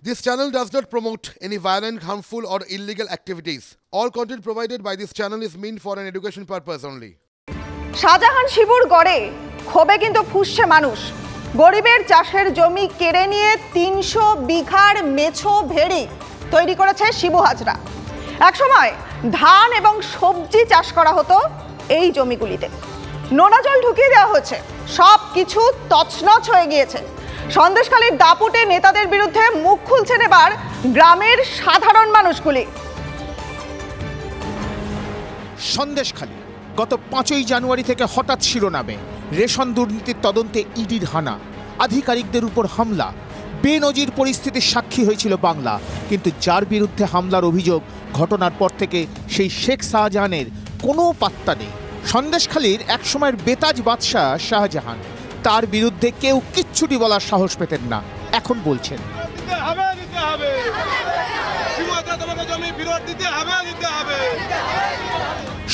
This channel does not promote any violent, harmful or illegal activities. All content provided by this channel is meant for an education purpose only. Shahjahan শিবুর গড়ে ক্ষোভে কিন্তু ফুঁসছে মানুষ। গরিবের চাষের জমি কেড়ে নিয়ে ৩০০ বিঘার মেছো ভেড়ি তৈরি করেছে শিবু হাজরা। একসময় ধান এবং সবজি চাষ করা হতো এই জমিগুলিতে। নোনা জল ঢুকিয়ে দেওয়া হয়েছে, সব কিছু তছনছ হয়ে গিয়েছে। সন্দেশখালীর দাপুটে নেতাদের বিরুদ্ধে মুখ খুলছেন এবার গ্রামের সাধারণ মানুষগুলি। সন্দেশখালী গত ৫ই জানুয়ারি থেকে হঠাৎ শিরোনামে রেশন দুর্নীতির তদন্তে ইডির হানা, আধিকারিকদের উপর হামলা, বেনজির পরিস্থিতির সাক্ষী হয়েছিল বাংলা। কিন্তু যার বিরুদ্ধে হামলার অভিযোগ, ঘটনার পর থেকে সেই শেখ শাহজাহানের কোনো পাত্তা নেই। সন্দেশখালীর একসময়ের বেতাজ বাদশাহ শাহজাহান, তার বিরুদ্ধে কেউ কিচ্ছুটি বলার সাহস পেতেন না। এখন বলছেন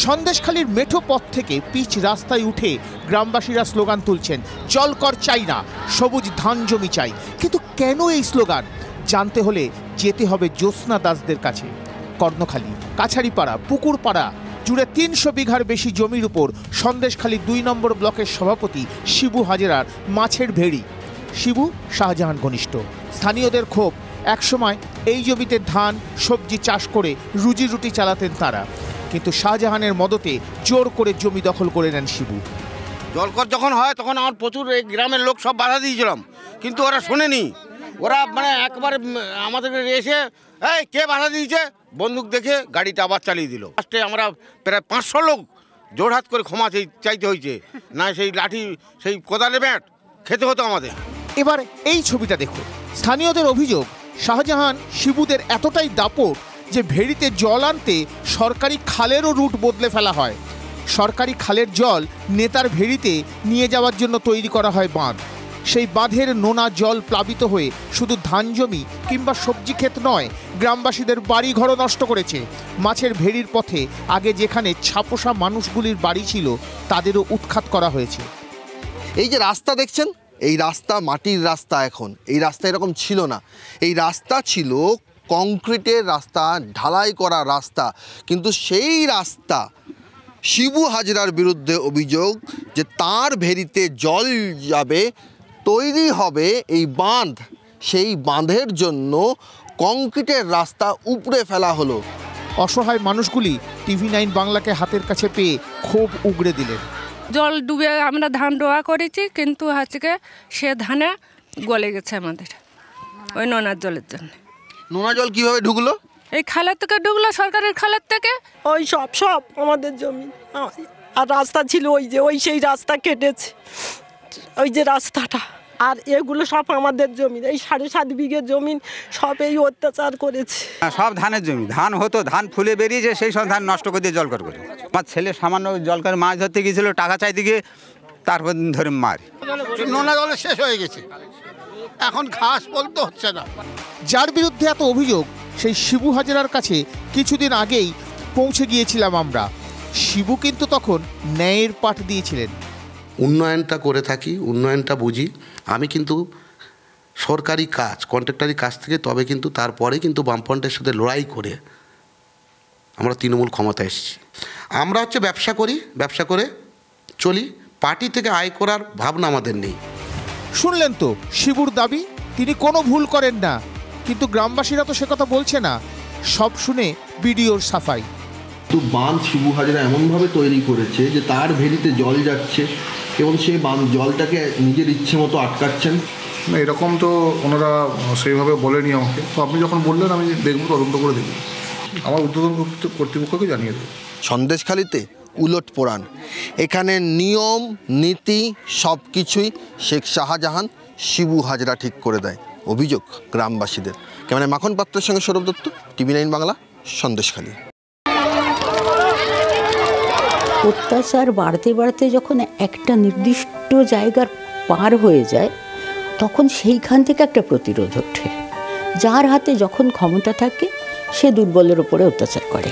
সন্দেশখালীর মেঠো পথ থেকে পিচ রাস্তায় উঠে গ্রামবাসীরা স্লোগান তুলছেন, জলকর চাই না, সবুজ ধান জমি চাই। কিন্তু কেন এই স্লোগান জানতে হলে যেতে হবে জ্যোৎস্না দাসদের কাছে। কর্ণখালী, কাছারিপাড়া, পুকুরপাড়া জুড়ে ৩০০ বিঘার বেশি জমির উপর সন্দেশখালী ২ নম্বর ব্লকের সভাপতি শিবু হাজরার মাছের ভেড়ি। শিবু শাহজাহান ঘনিষ্ঠ। স্থানীয়দের ক্ষোভ, একসময় এই জমিতে ধান সবজি চাষ করে রুজি রুটি চালাতেন তারা, কিন্তু শাহজাহানের মদতে জোর করে জমি দখল করে নেন শিবু। জলকর যখন হয় তখন আমার প্রচুর এই গ্রামের লোক সব বাধা দিয়েছিলাম, কিন্তু ওরা শোনেনি। ওরা একবারে আমাদেরকে এসে এই কে বাধা দিয়েছে বন্দুক দেখে গাড়িটা আবার চালিয়ে দিল। ফার্স্টে আমরা প্রায় ৫০০ লোক জোরহাত করে ক্ষমা চাইতে হয়েছে, না সেই লাঠি সেই কোদালে ব্যাট খেতে হতো আমাদের। এবার এই ছবিটা দেখুন। স্থানীয়দের অভিযোগ, শাহজাহান শিবুদের এতটাই দাপট যে ভেড়িতে জল আনতে সরকারি খালেরও রুট বদলে ফেলা হয়। সরকারি খালের জল নেতার ভেড়িতে নিয়ে যাওয়ার জন্য তৈরি করা হয় বাঁধ। সেই বাঁধের নোনা জল প্লাবিত হয়ে শুধু ধান জমি কিংবা সবজি ক্ষেত নয়, গ্রামবাসীদের বাড়ি ঘরও নষ্ট করেছে। মাছের ভেড়ির পথে আগে যেখানে ছাপোষা মানুষগুলির বাড়ি ছিল, তাদেরও উৎখাত করা হয়েছে। এই যে রাস্তা দেখছেন, এই রাস্তা মাটির রাস্তা। এখন এই রাস্তা এরকম ছিল না। এই রাস্তা ছিল কংক্রিটের রাস্তা, ঢালাই করা রাস্তা। কিন্তু সেই রাস্তা, শিবু হাজরার বিরুদ্ধে অভিযোগ যে তার ভেড়িতে জল যাবে, তৈরি হবে এই বাঁধ। সেই বাঁধের জন্য কংক্রিটের রাস্তা উপড়ে ফেলা হলো। অসহায় মানুষগুলি TV9 বাংলাকে হাতের কাছে পেয়ে ক্ষোভ উগড়ে দিলেন। জল ডুবে আমরা ধান রোয়া করেছি, কিন্তু আজকে সে ধানে গলে গেছে আমাদের ওই নোনার জলের জন্য। নোনা জল কিভাবে ঢুকলো? এই খালের থেকে ঢুকলো, সরকারের খালের থেকে। ওই সব আমাদের জমি আর রাস্তা ছিল, ওই সেই রাস্তা কেটেছে, ওই যে রাস্তাটা। আর এগুলো সব আমাদের জমি, এই ৭.৫ বিঘে জমি সব এই অত্যাচার করেছে। সব ধানের জমি, ধান হতো, ধান ফুলে বেরিয়েছে, সেই সব ধান নষ্ট করে দিয়ে জলকর করে। আমার ছেলে সামান্য জলকর মাছ ধরতে গিয়েছিল, টাকা চাইতে গিয়ে তারপর ধরে মারি। নোনা জলে শেষ হয়ে গেছে, এখন ঘাস বলতে হচ্ছে না। যার বিরুদ্ধে এত অভিযোগ, সেই শিবু হাজরার কাছে কিছুদিন আগেই পৌঁছে গিয়েছিলাম আমরা। শিবু কিন্তু তখন ন্যায়ের পাঠ দিয়েছিলেন। উন্নয়নটা করে থাকি, উন্নয়নটা বুঝি আমি, কিন্তু সরকারি কাজ, কন্ট্রাক্টারি কাজ থেকে, তবে কিন্তু তারপরে কিন্তু বামফ্রন্টের সাথে লড়াই করে আমরা তৃণমূল ক্ষমতায় এসেছি। আমরা ব্যবসা করি, ব্যবসা করে চলি, পার্টি থেকে আয় করার ভাবনা আমাদের নেই। শুনলেন তো শিবুর দাবি, তিনি কোনো ভুল করেন না, কিন্তু গ্রামবাসীরা তো সে কথা বলছে না। সব শুনে বিডিওর সাফাই। তো বাঁধ শিবু হাজরা এমনভাবে তৈরি করেছে যে তার ভেড়িতে জল যাচ্ছে এবং সেই জলটাকে নিজের ইচ্ছে মতো আটকাচ্ছেন। না, এরকম তো ওনারা সেইভাবে বলেনি আমাকে। তো আপনি যখন বললেন আমি দেখব, তদন্ত করে দেখব, আমার ঊর্ধ্বতন কর্তৃপক্ষকে জানিয়ে দেব। সন্দেশখালীতে উলট পোড়ান, এখানে নিয়ম নীতি সব কিছুই শেখ শাহজাহান শিবু হাজরা ঠিক করে দেয়। অভিযোগ গ্রামবাসীদের। ক্যামেরায় মাখন পাত্রের সঙ্গে সৌরভ দত্ত, TV9 বাংলা, সন্দেশখালী। অত্যাচার বাড়তে বাড়তে যখন একটা নির্দিষ্ট জায়গার পার হয়ে যায়, তখন সেইখান থেকে একটা প্রতিরোধ ওঠে। যার হাতে যখন ক্ষমতা থাকে, সে দুর্বলের উপরে অত্যাচার করে।